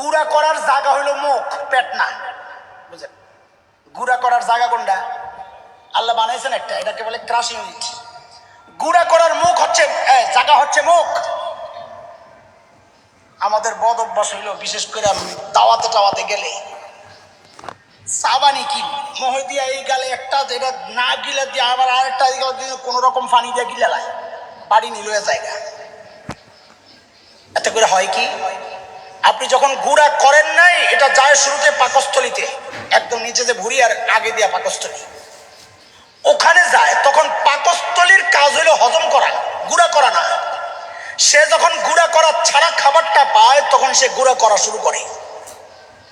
গুড়া করার জায়গা হইলো মুখ, পেট না, বুঝলেন? গুড়া করার জায়গা কোনটা? আল্লাহ বানাইছেন একটা, এটাকে বলে ক্রাশ ইউনিট। গুড়া করার মুখ হচ্ছে জায়গা হচ্ছে মুখ। আমাদের বদ অভ্যাস হইল, বিশেষ করে দাওয়াতে টাওয়াতে গেলে সাবানি কি মহে দিয়া এই গালে একটা, যেটা না গিলে দিয়ে আবার আরেকটা দিয়ে কোন রকম পানি দিয়ে গিলে লাই বাড়ি নিল জায়গা। এতে করে হয় কি, আপনি যখন গুড়া করেন নাই, এটা যায় শুরুতে পাকস্থলিতে, একদম নিচে যে ভুঁড়ি আর আগে দিয়া পাকস্থলী, ওখানে যায়। তখন পাকস্থলীর কাজ হইলো হজম করা, গুড়া করা না। সে যখন গুড়া করা ছাড়া খাবারটা পায়, তখন সে গুড়া করা শুরু করে।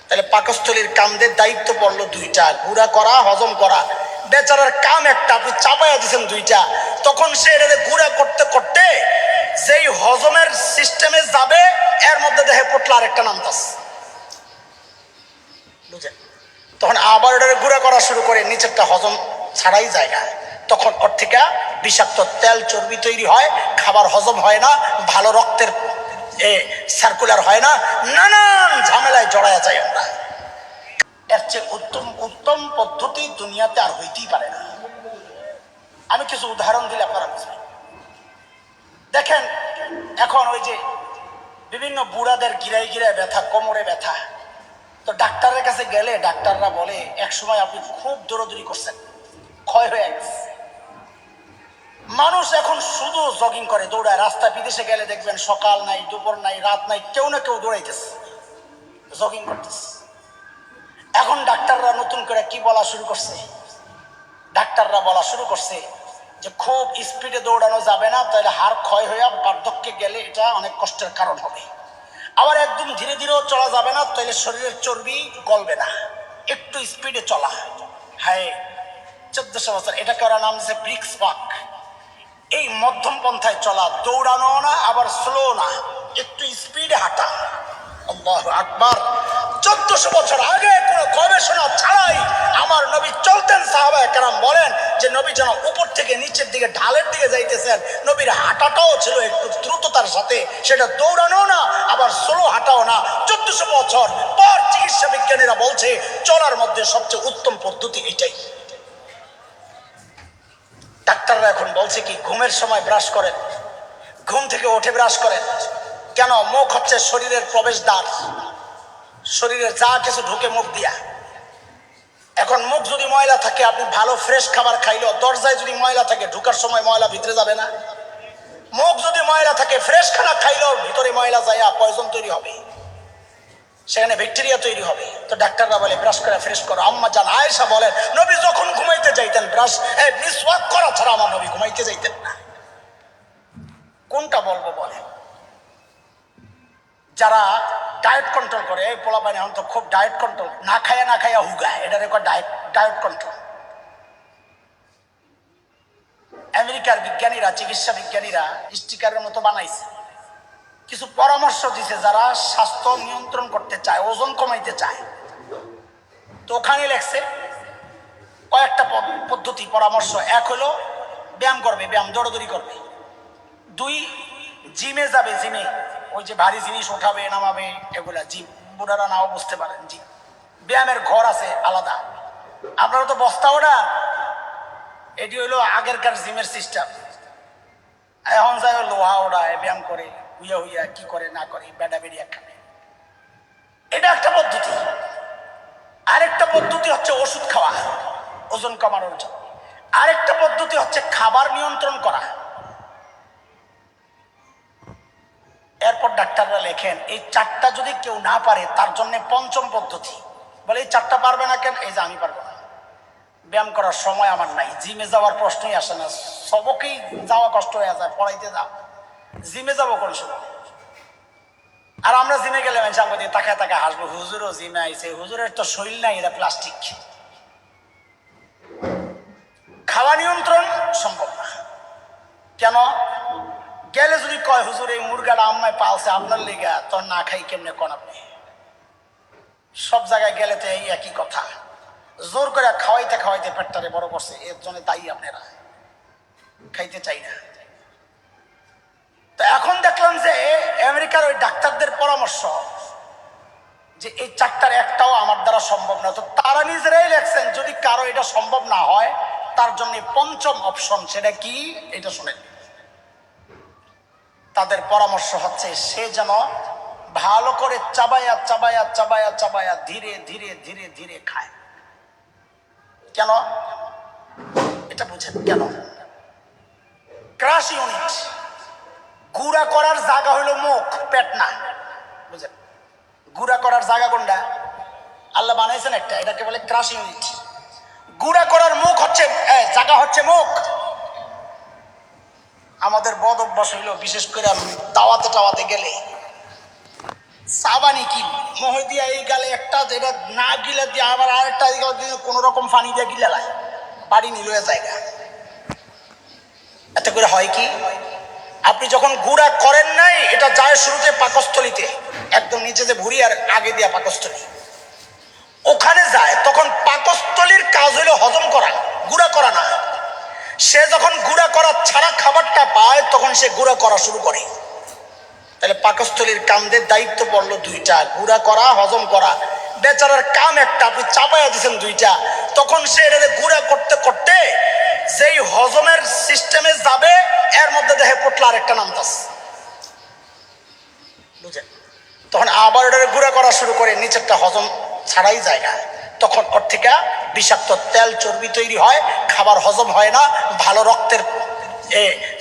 তাহলে পাকস্থলীর কামদের দায়িত্ব পড়লো দুইটা, গুড়া করা, হজম করা। বেচারার কাম একটা, আপনি চাপাইয়া দিচ্ছেন দুইটা। তখন সে এটা গুড়া করতে করতে যেই হজমের সিস্টেমে যাবে, এর মধ্যে দেখে পটলা আরেকটা নামতাস, বুঝলেন? তখন আবার ওটা গুড়া করা শুরু করে, নিচেরটা হজম ছাড়াই জায়গা। তখন ওর থেকে বিষাক্ত তেল চর্বি তৈরি হয়, খাবার হজম হয় না, ভালো রক্তের সার্কুলার হয় না, নানান ঝামেলায় জড়ায়া যায় আমরা। এর চেয়ে উত্তম পদ্ধতি দুনিয়াতে আর হইতেই পারে না। আমি কিছু উদাহরণ দিলে আপনারা বুঝবেন। দেখেন, এখন ওই যে বিভিন্ন বুড়াদের গিরায় গিরায় ব্যথা, কোমরে ব্যথা, তো ডাক্তারের কাছে গেলে ডাক্তাররা বলে এক সময় আপনি খুব দৌড়াদৌড়ি করছেন, ক্ষয় হয়ে গেছে। মানুষ এখন শুধু জগিং করে, দৌড়ায়। রাস্তায় বিদেশে গেলে দেখবেন সকাল নাই, দুপুর নাই, রাত নাই, কেউ না কেউ দৌড়াইতেছে, জগিং করতেছে। এখন ডাক্তাররা নতুন করে কি বলা শুরু করছে? ডাক্তাররা বলা শুরু করছে যে খুব স্পিডে দৌড়ানো যাবে না, তাহলে হাড় ক্ষয় হয়ে বার্ধক্যে গেলে এটা অনেক কষ্টের কারণ হবে। আবার একদম ধীরে ধীরেও চলা যাবে না, তাহলে শরীরের চর্বি গলবে না। একটু স্পিডে চলা। হ্যাঁ, 1400 বছর এটাকে ওরা নাম দিয়েছে ব্রিক্স ওয়াক। এই মধ্যম পন্থায় চলা, দৌড়ানো না আবার স্লো না, একটু স্পিডে হাঁটা। আল্লাহু আকবার। 1400 বছর আগে কোনো গবেষণা ছাড়াই আমার নবী চলতেন। সাহাবায়ে কেরাম বলেন যে নবী যেন উপর থেকে নিচের দিকে, ঢালের দিকে যাইতেছেন, নবীর হাঁটাটাও ছিল একটু দ্রুততার সাথে, সেটা দৌড়ানো না আবার স্লো হাঁটাও না। 1400 বছর পর চিকিৎসা বিজ্ঞানীরা বলছে চলার মধ্যে সবচেয়ে উত্তম পদ্ধতি এটাই। ডাক্তাররা এখন বলছে কি, ঘুমের সময় ব্রাশ করেন, ঘুম থেকে উঠে ব্রাশ করেন। কেন? মুখ হচ্ছে শরীরের প্রবেশদ্বার, শরীরের যা কিছু ঢুকে মুখ দিয়া। এখন মুখ যদি ময়লা থাকে, আপনি ভালো ফ্রেশ খাবার খাইলেও দরজায় যদি ময়লা থাকে, ঢুকার সময় ময়লা ভিতরে যাবে না? মুখ যদি ময়লা থাকে, ফ্রেশ খানা খাইলেও ভিতরে ময়লা যায়, পয়জন তৈরি হবে, সেখানে ব্যাকটেরিয়া তৈরি হবে। তো ডাক্তাররা বলে ব্রাশ করে ফ্রেশ করো। আম্মা জান আয়েশা বলেন নবী যখন ঘুমাইতে যাইতেন ব্রাশ মিসওয়াক করা ছাড়া আমার নবী ঘুমাইতে যাইতেন না। কোনটা বলবো বলেন? যারা ডায়েট কন্ট্রোল করে, এই পোলাপানি এখন তো খুব ডায়েট কন্ট্রোল, না খায়া হুগায়, এটা রেকর্ড ডায়েট কন্ট্রোল। আমেরিকার বিজ্ঞানীরা, চিকিৎসা বিজ্ঞানীরা স্টিকারের মতো বানাইছে, কিছু পরামর্শ দিছে যারা স্বাস্থ্য নিয়ন্ত্রণ করতে চায়, ওজন কমাইতে চায়। তো ওখানে লেখছে কয়েকটা পদ্ধতি, পরামর্শ। এক হলো ব্যায়াম করবে, ব্যায়াম দৌড়াদৌড়ি করবে। 2, জিমে যাবে, জিমে ওই যে ভারী জিনিস উঠাবে নামাবে, এগুলা জিম। বুড়ারা নাও বুঝতে পারেন, জিম। ব্যায়ামের ঘর আছে আলাদা, আপনারা তো বস্তা ওটা, এটি হইলো আগেরকার জিমের সিস্টেম। এখন যায় লোহা ওড়ায়, ব্যায়াম করে, হুইয়া হুইয়া কি করে না করে, বেড়া বেড়িয়া খাবে। এটা একটা পদ্ধতি। আরেকটা পদ্ধতি হচ্ছে ওষুধ খাওয়া, ওজন কমানোর জন্য। আরেকটা পদ্ধতি হচ্ছে খাবার নিয়ন্ত্রণ করা। এরপর ডাক্তাররা লেখেন এই 4টা যদি কেউ না পারে, তার জন্য পঞ্চম পদ্ধতি। বলে এই 4টা পারবে না কেন? এই যে আমি পারবো না, ব্যায়াম করার সময় আমার নাই, জিমে যাওয়ার প্রশ্নই আসে না, সবকেই যাওয়া কষ্ট হয়ে যায়, পড়াইতে যাও, জিমে যাবো কোন সময়? আর আমরা জিমে গেলে আমাকে দিয়ে তাকায় তাকায় হাসবো, হুজুরও জিমে আইছে, হুজুরের তো শরীর নাই, এরা প্লাস্টিক। খাওয়া নিয়ন্ত্রণ সম্ভব না। কেন? গেলে যদি কয় হুজুর এই মুরগাটা আম্মায় পালছে আপনার লেগা, তো না খাই কেমনে কোন? আপনি সব জায়গায় গেলে তো এই একই কথা, জোর করে খাওয়াইতে খাওয়াইতে পেটটারে বড় করছে, এর জন্য দায়ী আপনারা। খাইতে চাই না। তো এখন দেখলাম যে আমেরিকার ওই ডাক্তারদের পরামর্শ, যে এই চারটার একটাও আমার দ্বারা সম্ভব না। তো তারা নিজেরাই লেখছেন যদি কারো এটা সম্ভব না হয় তার জন্য পঞ্চম অপশন, সেটা কি এটা শুনেন। তাদের পরামর্শ হচ্ছে সে যেন ভালো করে চাবায়া চাবায়া চাবায়া চাবায়া ধীরে ধীরে ধীরে ধীরে খায়। কেন এটা বুঝেন? কেন? ক্রাশ ইউনিট, গুঁড়া করার জায়গা হইলো মুখ, পেট না। বুঝেন? গুঁড়া করার জায়গা কোনটা? আল্লাহ বানাইছেন একটা, এটাকে বলে ক্রাশ ইউনিট। গুঁড়া করার মুখ হচ্ছে জায়গা হচ্ছে মুখ। আমাদের বদ অভ্যাস হইলো, বিশেষ করে দাওয়াতে টাওয়াতে গেলে সাবানি কি মহে দিয়া এই গালে একটা, যেটা না গিলে দিয়ে আবার আরেকটা কোন রকম পানি দিয়ে গিলে লাই বাড়ি নিল জায়গা। এতে করে হয় কি, আপনি যখন গুঁড়া করেন নাই, এটা যায় শুরুতে পাকস্থলিতে, একদম নিচে যে ভুঁড়ি আর আগে দিয়া পাকস্থলী, ওখানে যায়। তখন পাকস্থলীর কাজ হইলো হজম করা, গুঁড়া করা না। সে যখন গুঁড়া করা ছাড়া খাবারটা পায় তখন সে গুঁড়া করা শুরু করে। তাহলে পাকস্থলীর কামদের দায়িত্ব পড়লো দুইটা, গুঁড়া করা, হজম করা। বেচারার কাম একটা, আপনি চাপাইয়া দিচ্ছেন দুইটা। তখন সে এটা গুঁড়া করতে করতে যেই হজমের সিস্টেমে যাবে, এর মধ্যে দেখে পটলা আরেকটা নামতাছে। বুঝেন? তখন আবার ওটা গুঁড়া করা শুরু করে, নিচেরটা হজম ছাড়াই যায় না। তখন ওর থেকে বিষাক্ত তেল চর্বি তৈরি হয়, খাবার হজম হয় না, ভালো রক্তের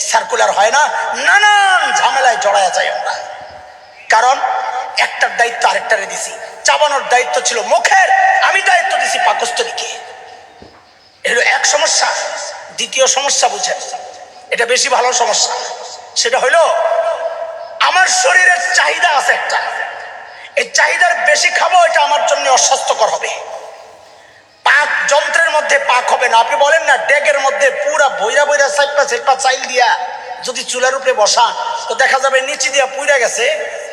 সার্কুলার হয় না, নানান ঝামেলায় জড়ায়া যায় আমরা। কারণ একটার দায়িত্ব আরেকটারে দিছি। চাবানোর দায়িত্ব ছিল মুখের, আমি দায়িত্ব দিছি পাকস্থলীকে। এগুলো এক সমস্যা। দ্বিতীয় সমস্যা বুঝেন, এটা বেশি ভালো সমস্যা। সেটা হলো আমার শরীরের চাহিদা আছে একটা, এই চাহিদার বেশি খাবো, এটা আমার জন্য অস্বাস্থ্যকর হবে। পাক যন্ত্রের মধ্যে পাক হবে না। আপনি বলেন না ডেকের মধ্যে পুরা বইরা বইরা চাইপা চাইপা চাইল দিয়া যদি চুলার উপরে বসান, তো দেখা যাবে নিচে দিয়া পুইরা গেছে,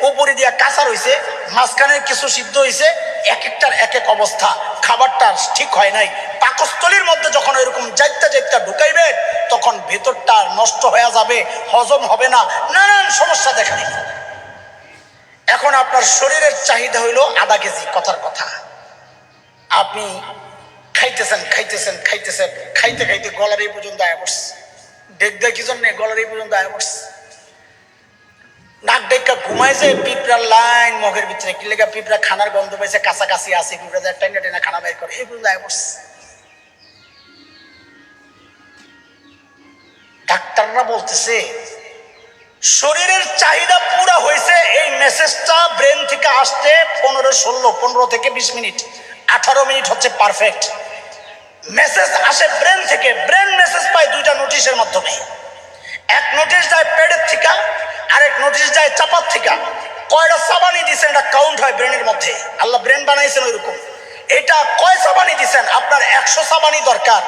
উপরে দিয়া কাঁচা রইছে, মাঝখানে কিছু সিদ্ধ হয়েছে, এক একটার এক এক অবস্থা, খাবারটা ঠিক হয় নাই। পাকস্থলীর মধ্যে যখন এরকম যাইতা যাইতা ঢুকাইবে, তখন ভেতরটা নষ্ট হয়ে যাবে, হজম হবে না, নানান সমস্যা দেখা দিবে। এখন আপনার শরীরের চাহিদা হইল আধা কেজি, কথার কথা। আপনি খাইতেছেন খাইতেছেন খাইতেছেন, খাইতে খাইতে গলার এই পর্যন্ত আয়া পড়ছে। ডেক দেয় কি জন্য? গলার এই পর্যন্ত আয়া পড়ছে। নাক ডেকা ঘুমাইছে, পিঁপড়ার লাইন মুখের ভিতরে, কি লেগা পিঁপড়া খানার গন্ধ পাইছে, কাছাকাছি আছে, পিঁপড়া টেনে টেনে খানা বের করে, এই পর্যন্ত আয়া পড়ছে। ডাক্তাররা বলতেছে শরীরের চাহিদা পুরা হয়েছে, এই মেসেজটা ব্রেন থেকে আসতে 15 থেকে 20 মিনিট, 18 মিনিট হচ্ছে পারফেক্ট। মেসেজ আসে ব্রেন থেকে, ব্রেন মেসেজ পায় দুইটা নোটিশের মাধ্যমে। এক নোটিশ যায় পেটের থেকে, আরেক নোটিশ যায় চাপার থেকে। কয়টা সাবানি দিচ্ছেন এটা কাউন্ট হয় ব্রেনের মধ্যে। আল্লাহ ব্রেন বানাইছেন ওইরকম। এটা কয় সাবানি দিচ্ছেন, আপনার 100 সাবানি দরকার,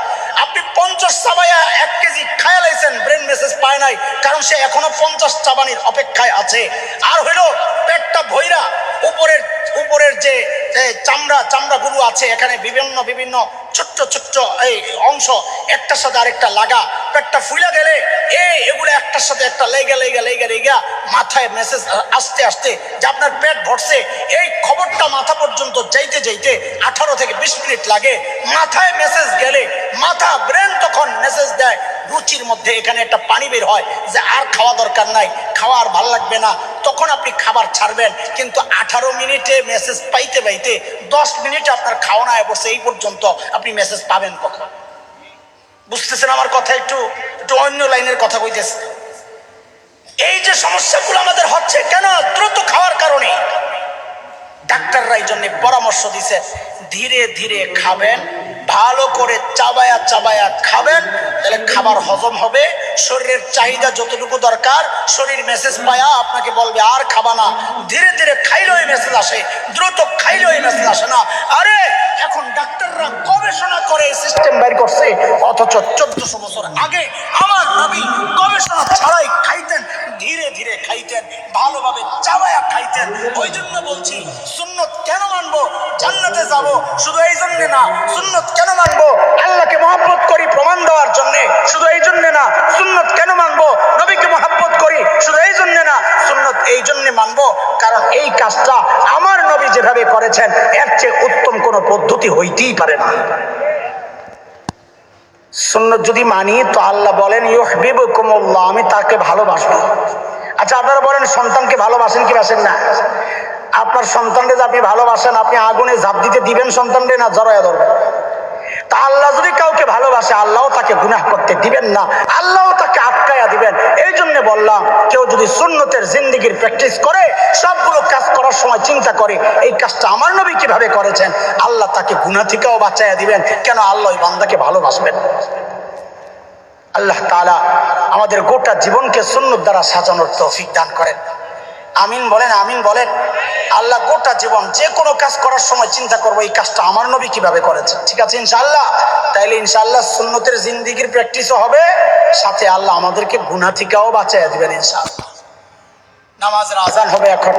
আপনি 50 সাবাইয়া 1 কেজি খায়া লাইছেন, ব্রেন মেসেজ পায় নাই, কারণ সে এখনো 50 সাবানির অপেক্ষায় আছে। আর হইল পেটটা ভৈরা, উপরের যে চামড়াগুলো আছে, এখানে বিভিন্ন বিভিন্ন ছোট্ট ছোট্ট এই অংশ একটার সাথে আরেকটা লাগা, পেটটা ফুলে গেলে এগুলো একটার সাথে একটা লেগা মাথায় মেসেজ আসতে আসতে যে আপনার পেট ভরছে, এই খবরটা মাথা পর্যন্ত যাইতে যাইতে 18 থেকে 20 মিনিট লাগে। মাথায় মেসেজ গেলে মাথা ব্রেন তখন মেসেজ দেয় রুচির মধ্যে, এখানে একটা পানি বের হয় যে আর খাওয়া দরকার নাই, খাওয়া আর ভালো লাগবে না, তখন আপনি খাবার ছাড়বেন। কিন্তু 18 মিনিটে মেসেজ পাইতে পাইতে 10 মিনিটে আপনার খাওয়া না বসে, এই পর্যন্ত আপনি মেসেজ পাবেন কখন? বুঝতেছেন আমার কথা? একটু অন্য লাইনের কথা কইতেছে। এই যে সমস্যাগুলো আমাদের হচ্ছে কেন? দ্রুত খাওয়ার কারণে। ডাক্তাররা এই জন্য পরামর্শ দিছে ধীরে ধীরে খাবেন, ভালো করে চাবায়া চাবায়া খাবেন, তাহলে খাবার হজম হবে। শরীরের চাহিদা যতটুকু দরকার, শরীর মেসেজ পায়া আপনাকে বলবে আর খাবা না। ধীরে ধীরে খাইলেও এই মেসেজ আসে, দ্রুত খাইলেও এই মেসেজ আসে না। আরে এখন ডাক্তাররা গবেষণা করে এই সিস্টেম বের করছে, অথচ 1400 বছর আগে আমার নবী গবেষণা ছাড়াই খাইতেন, ধীরে ধীরে খাইতেন, ভালোভাবে চাবায়া খাইতেন। ওই জন্য বলছি সুন্নত কেন মানবো? জান্নাতে যাব শুধু এই জন্য না। সুন্নত কেন মানবো? আল্লাহকে মহব্বত করি প্রমাণ দেওয়ার জন্য, শুধু এই জন্য না। সুন্নত কেন মানবো? নবীকে মহব্বত করি শুধু এই জন্য না। সুন্নত এই জন্য মানবো কারণ এই কাজটা আমার নবী যেভাবে করেছেন এর চেয়ে উত্তম কোন পদ্ধতি হইতেই পারে না। সুন্নত যদি মানি তো আল্লাহ বলেন ইউহিব্বুকুমুল্লাহ, আমি তাকে ভালোবাসবো। আচ্ছা আপনারা বলেন সন্তানকে ভালোবাসেন কি বাসেন না? আপনার সন্তানকে যে আপনি ভালোবাসেন, আপনি আগুনে ঝাঁপ দিতে দিবেন সন্তানকে না জড়ায়া ধরবেন? তা আল্লাহ যদি কাউকে ভালোবাসে আল্লাহ তাকে গুনাহ করতে দিবেন না, আল্লাহ তাকে আটকায়া দিবেন। এই জন্য বললাম কেউ যদি সুন্নতের জিন্দেগির প্র্যাকটিস করে, সবগুলো কাজ করার সময় চিন্তা করে এই কাজটা আমার নবী কিভাবে করেছেন, আল্লাহ তাকে গুনাহ থেকেও বাঁচাইয়া দিবেন। কেন? আল্লাহ ওই বান্দাকে ভালোবাসবেন। আল্লাহ তাআলা আমাদের গোটা জীবনকে সুন্নত দ্বারা সাজানোর তৌফিক দান করেন। আমিন বলেন, আমিন বলেন। আল্লাহ গোটা জীবন যে কোনো কাজ করার সময় চিন্তা করবো এই কাজটা আমার নবী কিভাবে করেছে। ঠিক আছে ইনশাআল্লাহ? তাইলে ইনশাআল্লাহ সুন্নতের জিন্দেগির প্র্যাকটিসও হবে, সাথে আল্লাহ আমাদেরকে গুনাহ থেকেও বাঁচাইয়া দিবেন ইনশাআল্লাহ। নামাজের আজান হবে এখন।